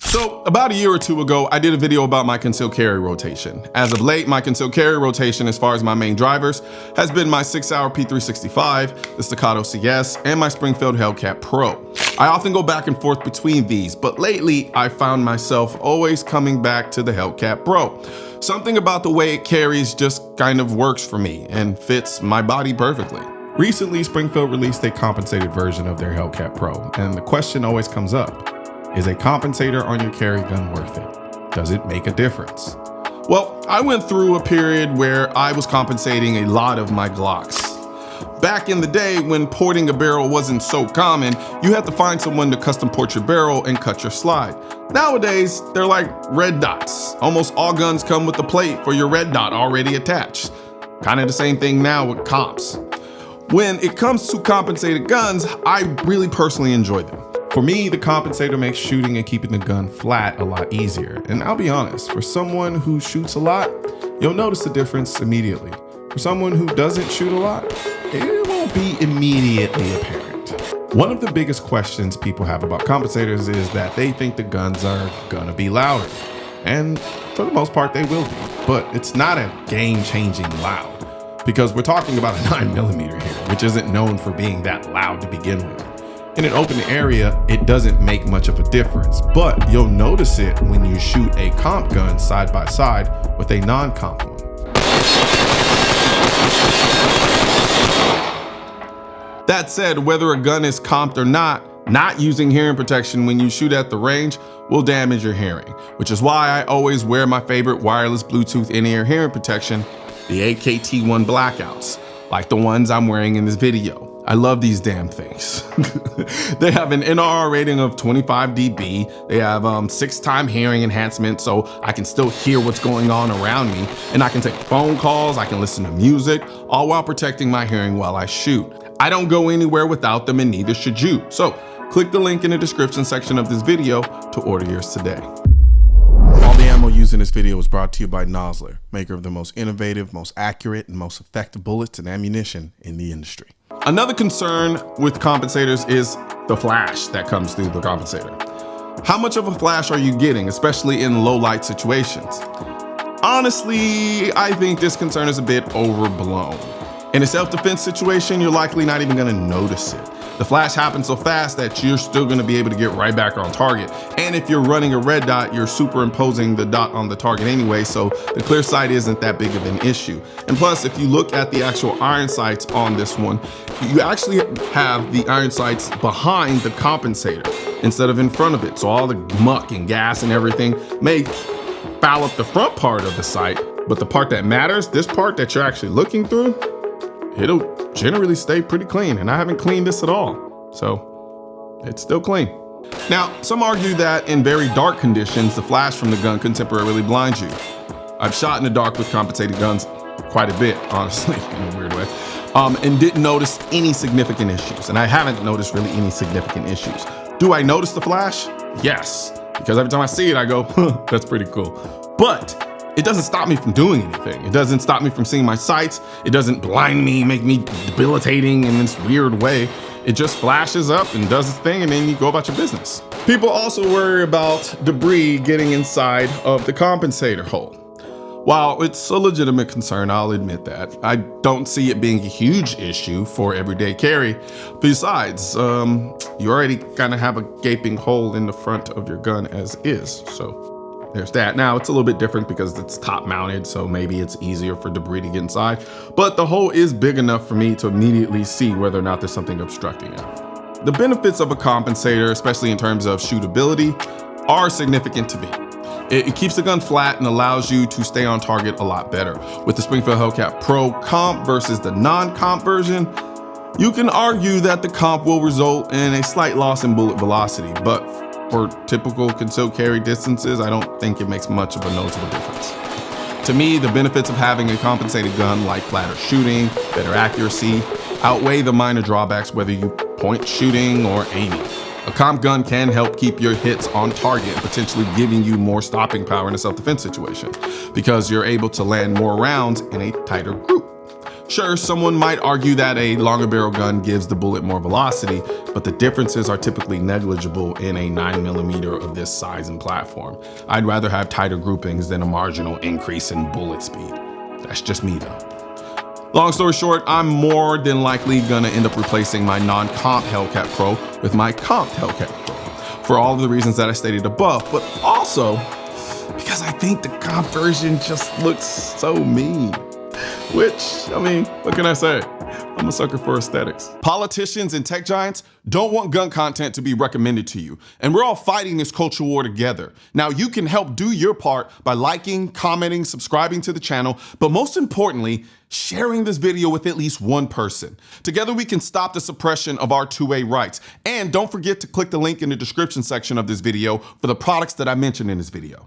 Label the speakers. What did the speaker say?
Speaker 1: So about a year or two ago, I did a video about my concealed carry rotation. As of late, my concealed carry rotation as far as my main drivers has been my 6-hour P365, the Staccato CS, and my Springfield Hellcat Pro. I often go back and forth between these, but lately I found myself always coming back to the Hellcat Pro. Something about the way it carries just kind of works for me and fits my body perfectly. Recently, Springfield released a compensated version of their Hellcat Pro, and the question always comes up. Is a compensator on your carry gun worth it? Does it make a difference? Well, I went through a period where I was compensating a lot of my Glocks. Back in the day when porting a barrel wasn't so common, you had to find someone to custom port your barrel and cut your slide. Nowadays, they're like red dots. Almost all guns come with the plate for your red dot already attached. Kind of the same thing now with comps. When it comes to compensated guns, I really personally enjoy them. For me, the compensator makes shooting and keeping the gun flat a lot easier. And I'll be honest, for someone who shoots a lot, you'll notice the difference immediately. For someone who doesn't shoot a lot, it won't be immediately apparent. One of the biggest questions people have about compensators is that they think the guns are gonna be louder. And for the most part, they will be. But it's not a game-changing loud, because we're talking about a 9mm here, which isn't known for being that loud to begin with. In an open area, it doesn't make much of a difference, but you'll notice it when you shoot a comp gun side by side with a non-comp one. That said, whether a gun is comped or not using hearing protection when you shoot at the range will damage your hearing, which is why I always wear my favorite wireless Bluetooth in-ear hearing protection, the AKT1 Blackouts, like the ones I'm wearing in this video. I love these damn things. They have an NRR rating of 25 dB. They have 6-time hearing enhancement, so I can still hear what's going on around me. And I can take phone calls, I can listen to music, all while protecting my hearing while I shoot. I don't go anywhere without them, and neither should you. So click the link in the description section of this video to order yours today. All the ammo used in this video is brought to you by Nosler, maker of the most innovative, most accurate, and most effective bullets and ammunition in the industry. Another concern with compensators is the flash that comes through the compensator. How much of a flash are you getting, especially in low light situations? Honestly, I think this concern is a bit overblown. In a self-defense situation, you're likely not even gonna notice it. The flash happens so fast that you're still gonna be able to get right back on target. And if you're running a red dot, you're superimposing the dot on the target anyway, so the clear sight isn't that big of an issue. And plus, if you look at the actual iron sights on this one, you actually have the iron sights behind the compensator instead of in front of it. So all the muck and gas and everything may foul up the front part of the sight, but the part that matters, this part that you're actually looking through, it'll generally stay pretty clean, and I haven't cleaned this at all, so it's still clean. Now, some argue that in very dark conditions, the flash from the gun can temporarily blind you. I've shot in the dark with compensated guns quite a bit, honestly, in a weird way, and didn't notice any significant issues, and I haven't noticed really any significant issues. Do I notice the flash? Yes, because every time I see it, I go, huh, that's pretty cool. But it doesn't stop me from doing anything. It doesn't stop me from seeing my sights. It doesn't blind me, make me debilitating in this weird way. It just flashes up and does its thing, and then you go about your business. People also worry about debris getting inside of the compensator hole. While it's a legitimate concern, I'll admit that, I don't see it being a huge issue for everyday carry. Besides, you already kind of have a gaping hole in the front of your gun as is, so there's that. Now, it's a little bit different because it's top mounted, so maybe it's easier for debris to get inside, but the hole is big enough for me to immediately see whether or not there's something obstructing it. The benefits of a compensator, especially in terms of shootability, are significant to me. It keeps the gun flat and allows you to stay on target a lot better. With the Springfield Hellcat Pro comp versus the non-comp version, you can argue that the comp will result in a slight loss in bullet velocity, but for typical concealed carry distances, I don't think it makes much of a noticeable difference. To me, the benefits of having a compensated gun like flatter shooting, better accuracy, outweigh the minor drawbacks whether you point shooting or aiming. A comp gun can help keep your hits on target, potentially giving you more stopping power in a self-defense situation because you're able to land more rounds in a tighter group. Sure, someone might argue that a longer barrel gun gives the bullet more velocity, but the differences are typically negligible in a 9mm of this size and platform. I'd rather have tighter groupings than a marginal increase in bullet speed. That's just me though. Long story short, I'm more than likely gonna end up replacing my non-comp Hellcat Pro with my comped Hellcat Pro for all of the reasons that I stated above, but also because I think the comp version just looks so mean. Which, I mean, what can I say? I'm a sucker for aesthetics. Politicians and tech giants don't want gun content to be recommended to you, and we're all fighting this culture war together. Now, you can help do your part by liking, commenting, subscribing to the channel, but most importantly, sharing this video with at least one person. Together, we can stop the suppression of our 2A rights. And don't forget to click the link in the description section of this video for the products that I mentioned in this video.